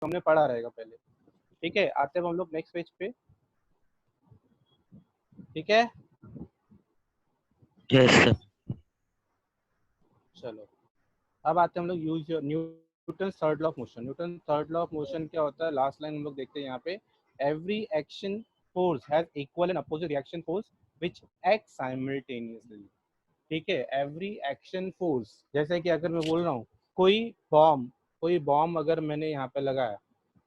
हमने पढ़ा रहेगा पहले। ठीक है, आते हैं हम लोग नेक्स्ट पेज पे। ठीक है, यस सर। चलो अब आते हैं हम लोग use Newton third law of motion. Newton third law of motion क्या होता है, लास्ट लाइन हम लोग देखते हैं यहाँ पे, every action force has equal and opposite reaction force which act simultaneously. ठीक है, एवरी एक्शन फोर्स, जैसे कि अगर मैं बोल रहा हूँ कोई बॉम्ब अगर मैंने यहाँ पे लगाया,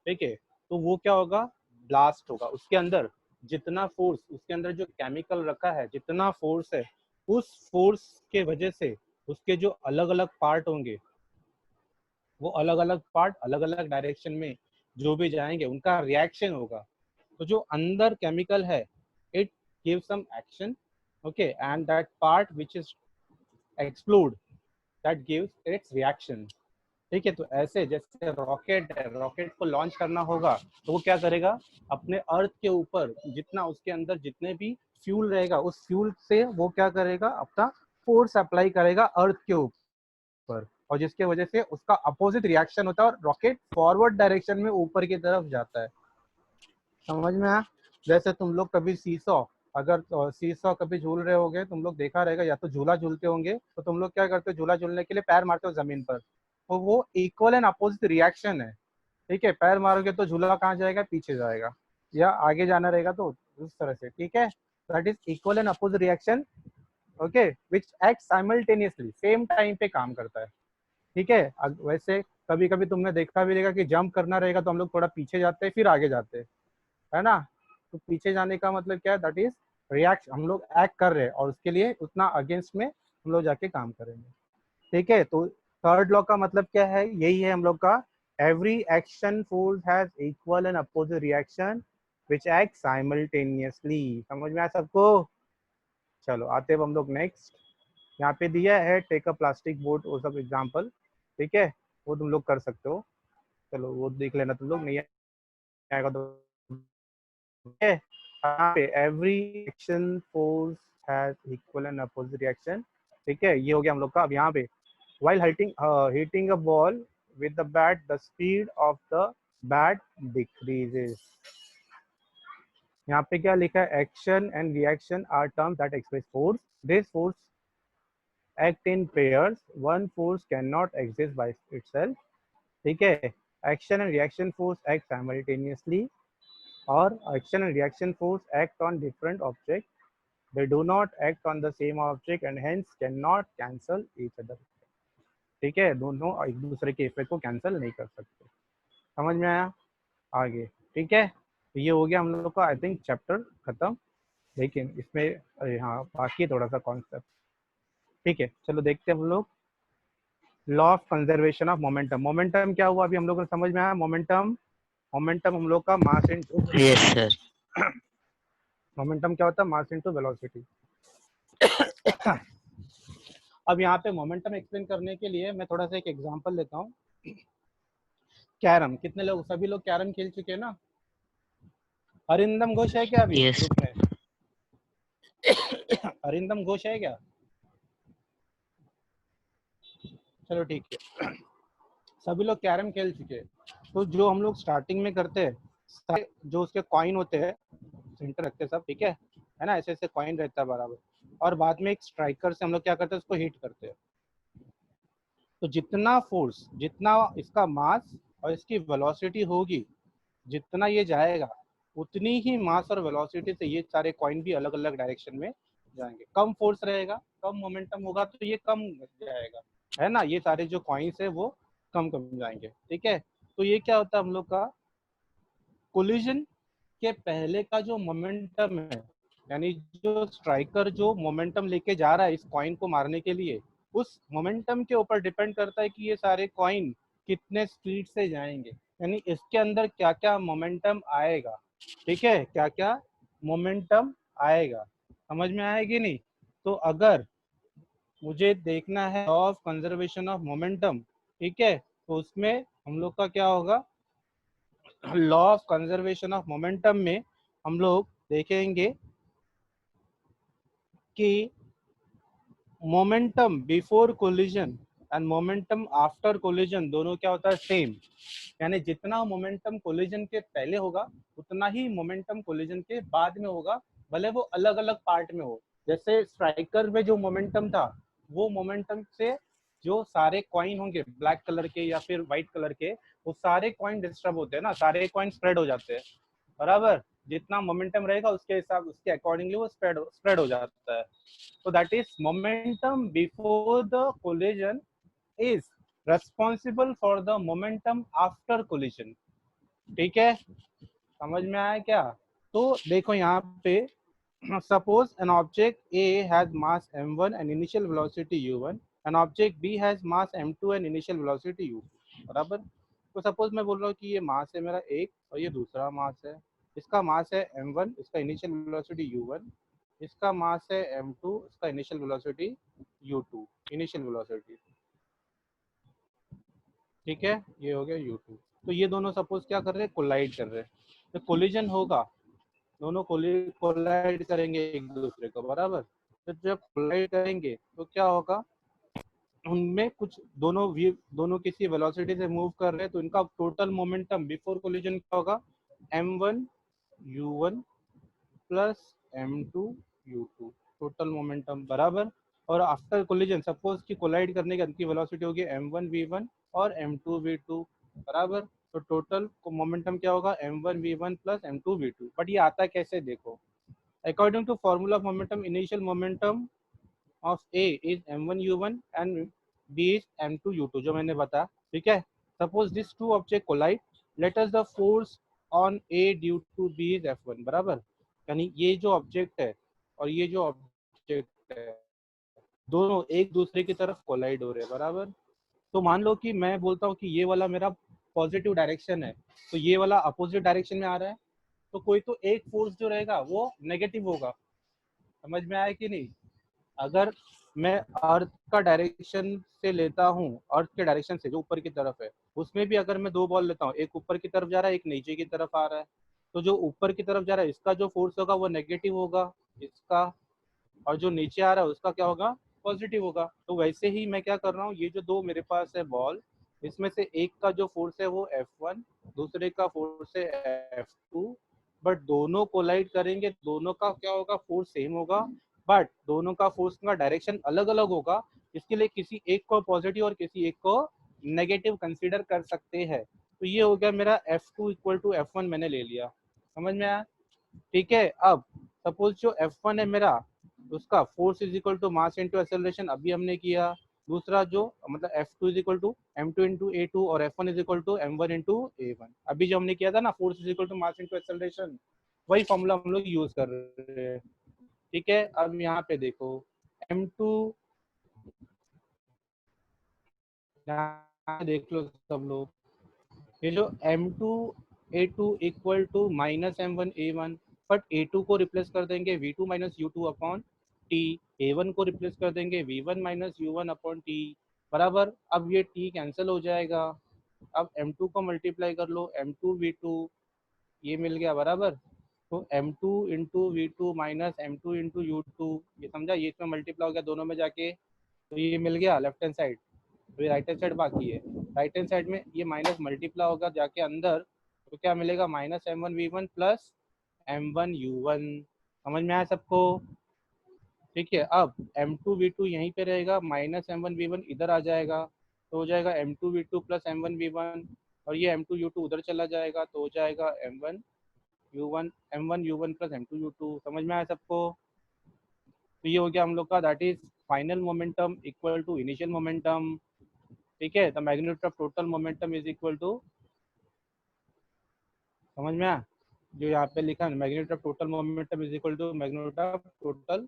ठीक है, तो वो क्या होगा, ब्लास्ट होगा। उसके अंदर जितना फोर्स, उसके अंदर जो केमिकल रखा है, जितना फोर्स है, उस फोर्स के वजह से उसके जो अलग अलग पार्ट होंगे, वो अलग अलग पार्ट अलग अलग डायरेक्शन में जो भी जाएंगे उनका रिएक्शन होगा। तो जो अंदर केमिकल है, it give some action, okay, and that part which is explode, that gives its reaction. ठीक है, तो ऐसे जैसे रॉकेट है, रॉकेट को लॉन्च करना होगा तो वो क्या करेगा, अपने अर्थ के ऊपर जितना उसके अंदर जितने भी फ्यूल रहेगा, उस फ्यूल से वो क्या करेगा, अपना फोर्स अप्लाई करेगा अर्थ के ऊपर, और जिसके वजह से उसका अपोजिट रिएक्शन होता है और रॉकेट फॉरवर्ड डायरेक्शन में ऊपर की तरफ जाता है। समझ में आया? जैसे तुम लोग कभी सीसॉ, अगर सीसॉ कभी झूल रहे होगे, तुम लोग देखा रहेगा, या तो झूला झूलते होंगे तो तुम लोग क्या करते हो, झूला झूलने के लिए पैर मारते हो जमीन पर, तो वो इक्वल एंड अपोजिट रिएक्शन है। ठीक है, पैर मारोगे तो झूला कहाँ जाएगा, पीछे जाएगा, या आगे जाना रहेगा तो उस तरह से। ठीक है, that is equal and opposite reaction, okay, which act simultaneously, same time पे काम करता है। ठीक है, वैसे कभी कभी तुमने देखा भी रहेगा कि जंप करना रहेगा तो हम लोग थोड़ा पीछे जाते हैं फिर आगे जाते हैं, है ना? तो पीछे जाने का मतलब क्या है, दैट इज रिएक्ट, हम लोग एक्ट कर रहे हैं और उसके लिए उतना अगेंस्ट में हम लोग जाके काम करेंगे। ठीक है, तो थर्ड लॉ का मतलब क्या है, यही है हम लोग का, every action force has equal and opposite reaction which act simultaneously. समझ में आया सबको? चलो आते हैं हम लोग नेक्स्ट। यहाँ पे दिया है टेक अ प्लास्टिक बोट, वो सब एग्जाम्पल, ठीक है, वो तुम लोग कर सकते हो। चलो वो देख लेना तुम लोग, नहीं आएगा तो every action force has equal and opposite reaction. ठीक है, ये हो गया हम लोग का। अब यहाँ पे while hitting a ball with the bat, the speed of the bat decreases. यहाँ पे क्या लिखा है, action and reaction are terms that express force, this force act in pairs, one force cannot exist by itself. ठीक है, action and reaction force act simultaneously, और action and reaction force act on different object, they do not act on the same object and hence cannot cancel each other. ठीक है, दोनों एक दूसरे के effect को कैंसिल नहीं कर सकते। समझ में आया? आगे ठीक है, तो ये हो गया हम लोग का आई थिंक चैप्टर खत्म, लेकिन इसमें हाँ बाकी थोड़ा सा कॉन्सेप्ट। ठीक है, चलो देखते हैं हम लोग law of conservation of momentum. Momentum क्या हुआ अभी हम लोग को समझ में आया? मोमेंटम, मोमेंटम हम लोग का mass into, yes sir. Momentum क्या होता है, मास इनटू वेलोसिटी। अब यहाँ पे मोमेंटम एक्सप्लेन करने के लिए मैं थोड़ा सा एक एग्जांपल लेता हूँ। कैरम, कितने लोग, सभी लोग कैरम खेल चुके हैं ना? अरिंदम घोष है क्या अभी यस। ग्रुप में? अरिंदम घोष है क्या? चलो ठीक है, सभी लोग कैरम खेल चुके हैं। तो जो हम लोग स्टार्टिंग में करते हैं, जो उसके कॉइन होते हैं सेंटर रखते हैं सब, ठीक है ना, ऐसे ऐसे कॉइन रहता है बराबर, और बाद में एक स्ट्राइकर से हम लोग क्या करते हैं, उसको हिट करते हैं। तो जितना फोर्स, जितना इसका मास और इसकी वेलोसिटी होगी, जितना ये जाएगा, उतनी ही मास और वेलोसिटी से ये सारे कॉइन भी अलग अलग डायरेक्शन में जाएंगे। कम फोर्स रहेगा, कम मोमेंटम होगा तो ये कम जाएगा, है ना, ये सारे जो कॉइन्स है वो कम कम जाएंगे। ठीक है, तो ये क्या होता है हम लोग का, कोलिजन के पहले का जो मोमेंटम है, यानी जो स्ट्राइकर जो मोमेंटम लेके जा रहा है इस कॉइन को मारने के लिए, उस मोमेंटम के ऊपर डिपेंड करता है कि ये सारे कॉइन कितने स्पीड से जाएंगे, यानी इसके अंदर क्या क्या मोमेंटम आएगा। ठीक है, क्या क्या मोमेंटम आएगा, समझ में आएगी नहीं? तो अगर मुझे देखना है law of conservation of momentum, ठीक है, तो उसमें हम लोग का क्या होगा, law of conservation of momentum में हम लोग देखेंगे कि momentum before collision and momentum after collision दोनों क्या होता है, सेम। यानी जितना मोमेंटम कोलिजन के पहले होगा उतना ही मोमेंटम कोलिजन के बाद में होगा, भले वो अलग अलग पार्ट में हो। जैसे स्ट्राइकर में जो मोमेंटम था, वो मोमेंटम से जो सारे कॉइन होंगे ब्लैक कलर के या फिर व्हाइट कलर के, वो सारे कॉइन डिस्टर्ब होते हैं ना, सारे कॉइन स्प्रेड हो जाते हैं, बराबर। जितना मोमेंटम रहेगा उसके हिसाब, उसके अकॉर्डिंगली वो स्प्रेड हो जाता है। तो that is momentum before the collision is responsible for the momentum after collision. ठीक है, समझ में आया क्या? तो देखो यहाँ पे, suppose an object A has mass m1 and initial velocity u1, and object B has mass m2 and initial velocity u2, बराबर। तो सपोज मैं बोल रहा हूँ कि ये मास है मेरा एक और ये दूसरा मास है। इसका मास है m1, इसका इनिशियल वेलोसिटी u1, इसका मास है m2, इसका initial velocity u2, initial velocity. ठीक है, ये हो गया u2। तो ये दोनों सपोज क्या कर रहे हैं, कोलाइड कर रहे हैं। तो कोलिजन होगा, दोनों कोलाइड करेंगे एक दूसरे को, बराबर। तो जब कोलाइड करेंगे तो क्या होगा, उनमें कुछ दोनों किसी वेलोसिटी से मूव कर रहे हैं, तो इनका टोटल मोमेंटम बिफोर कोलिजन क्या होगा, m1 u1 plus m2 u2, total momentum, बराबर। और आफ्टर कोलिजन सपोज कि कोलाइड करने की इनकी वेलोसिटी होगी m1 v1 और m2 v2, बराबर। तो टोटल मोमेंटम क्या होगा, m1 v1 plus m2 v2। But ये आता कैसे, देखो, according to formula of momentum, initial momentum of A is m1 u1 and B is m2 u2, जो मैंने बताया। ठीक है, suppose this two object collide, let us the force on A due to B is F1, बराबर। यानी ये जो object है और ये जो ऑब्जेक्ट है, दोनों एक दूसरे की तरफ कोलाइड हो रहे हैं, बराबर। तो मान लो कि मैं बोलता हूँ कि ये वाला मेरा पॉजिटिव डायरेक्शन है, तो ये वाला अपोजिट डायरेक्शन में आ रहा है, तो कोई तो एक फोर्स जो रहेगा वो नेगेटिव होगा। समझ में आया कि नहीं? अगर मैं अर्थ का डायरेक्शन से लेता हूँ, अर्थ के डायरेक्शन से जो ऊपर की तरफ है, उसमें भी अगर मैं दो बॉल लेता हूँ, एक ऊपर की तरफ जा रहा है, एक नीचे की तरफ आ रहा है, तो जो ऊपर की तरफ जा रहा है इसका जो फोर्स होगा वो नेगेटिव होगा इसका, और जो नीचे आ रहा है उसका क्या होगा, पॉजिटिव होगा। तो वैसे ही मैं क्या कर रहा हूँ, ये जो दो मेरे पास है बॉल, इसमें से एक का जो फोर्स है वो F1, दूसरे का फोर्स है F2, बट दोनों कोलाइड करेंगे, दोनों का क्या होगा, फोर्स सेम होगा, बट दोनों का फोर्स का डायरेक्शन अलग अलग होगा। इसके लिए किसी एक को पॉजिटिव और किसी एक को नेगेटिव कंसीडर कर सकते हैं। तो ये हो गया मेरा F2 इक्वल टू F1 मैंने ले लिया, समझ में आया? ठीक है, अब सपोज जो F1 है मेरा, उसका force is equal to mass into acceleration, अभी हमने किया। दूसरा जो मतलब F2 is equal to M2 into A2 और F1 is equal to M1 into A1, अभी जो हमने किया था ना, force is equal to mass into acceleration, वही फॉर्मूला हम लोग यूज कर रहे हैं। ठीक है, अब यहाँ पे देखो M2, यहाँ देख लो सब लोग, ये जो M2 A2 equal to minus M1 A1, but A2 को रिप्लेस कर देंगे V2 minus U2 upon T, A1 को रिप्लेस कर देंगे V1 minus U1 upon T, बराबर। अब ये T कैंसिल हो जाएगा, अब M2 को मल्टीप्लाई कर लो, M2 V2, ये मिल गया, बराबर। तो M2 into V2 minus M2 into U2, ये समझा, ये इसमें मल्टीप्लाई हो गया दोनों में जाके, तो ये मिल गया लेफ्ट हैंड साइड। तो ये राइट हैंड साइड बाकी है, राइट हैंड साइड में ये माइनस मल्टीप्लाई होगा जाके अंदर, तो क्या मिलेगा, minus M1 V1 plus M1 U1। समझ में आया सबको? ठीक है, अब M2 V2 यहीं पे रहेगा, माइनस M1 V1 इधर आ जाएगा, तो हो जाएगा M2 V2 plus M1 V1, और ये M2 U2 उधर चला जाएगा, तो हो जाएगा M1 U1, M1 U1 plus M2 U2। समझ में आया सबको? तो ये हो गया हम लोग का, that is final momentum equal to initial momentum. ठीक है, the magnitude of total momentum is equal to, समझ में आया? जो यहाँ पे लिखा है, magnitude of total momentum is equal to magnitude of total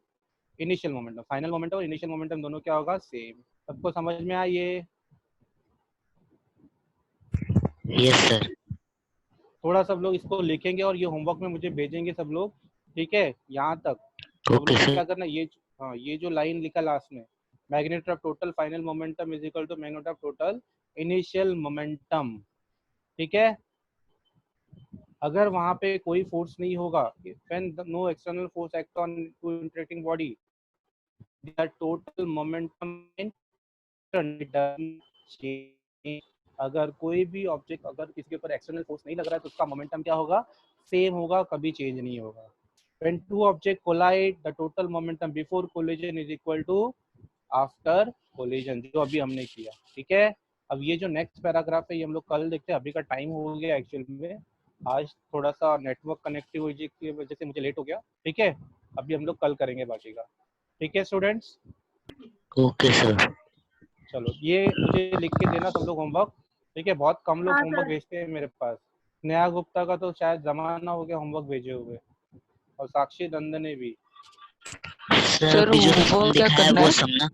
initial momentum. Final momentum और इनिशियल मोमेंटम दोनों क्या होगा, सेम। सबको समझ में आया ये? Yes sir. थोड़ा सब लोग इसको लिखेंगे और ये होमवर्क में मुझे भेजेंगे सब लोग। ठीक है, यहाँ तक सब ओके लोग को सर। क्या करना, ये, हाँ, ये जो लाइन लिखा लास्ट में, magnitude of total final momentum is equal to magnitude of total initial momentum. ठीक है, अगर वहां पे कोई फोर्स नहीं होगा, when no external force act on two interacting body, the total momentum in अगर कोई भी ऑब्जेक्ट, अगर किसी के ऊपर एक्सटर्नल फोर्स नहीं लग रहा है तो उसका मोमेंटम क्या होगा, सेम होगा, कभी चेंज नहीं होगा. When two objects collide, the total momentum before collision is equal to after collision, जो अभी हमने किया. ठीक है. अब ये जो नेक्स्ट पैराग्राफ है ये हम लोग कल देखते हैं. अभी का टाइम हो गया एक्चुअल में, आज थोड़ा सा नेटवर्क कनेक्टिविटी की वजह से मुझे लेट हो गया. ठीक है. अभी हम लोग कल करेंगे बाकी का. ठीक है स्टूडेंट्स. Okay sir. चलो ये मुझे लिख के देना तुम लोग होमवर्क. ठीक है. बहुत कम लोग हाँ, होमवर्क सर। भेजते हैं मेरे पास. स्नेहा गुप्ता का तो शायद जमाना हो गया होमवर्क भेजे हुए, और साक्षी नंदन ने भी. सर अभी जो वो क्या लिखा है करना वो है? सब ना.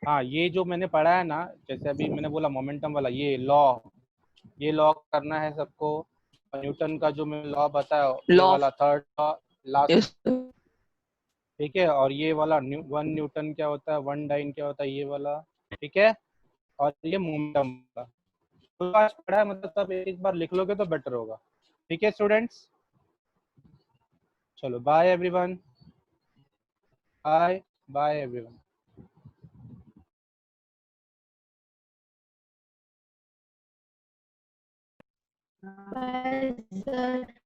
हाँ, ये जो मैंने पढ़ा है ना, जैसे अभी मैंने बोला मोमेंटम वाला, ये लॉ करना है सबको. न्यूटन का जो मैंने लॉ बताया, ये Law of- वाला third law last. Yes, sir. ठीक है. और ये वाला वन न्यूटन क्या होता है, वन डाइन क्या होता है, ये वाला. ठीक है. और ये मोमेंटम वाला तो आज पढ़ा है, मतलब सब एक बार लिख लोगे तो बेटर होगा. ठीक है स्टूडेंट्स. चलो bye everyone. Bye everyone. Bye, sir.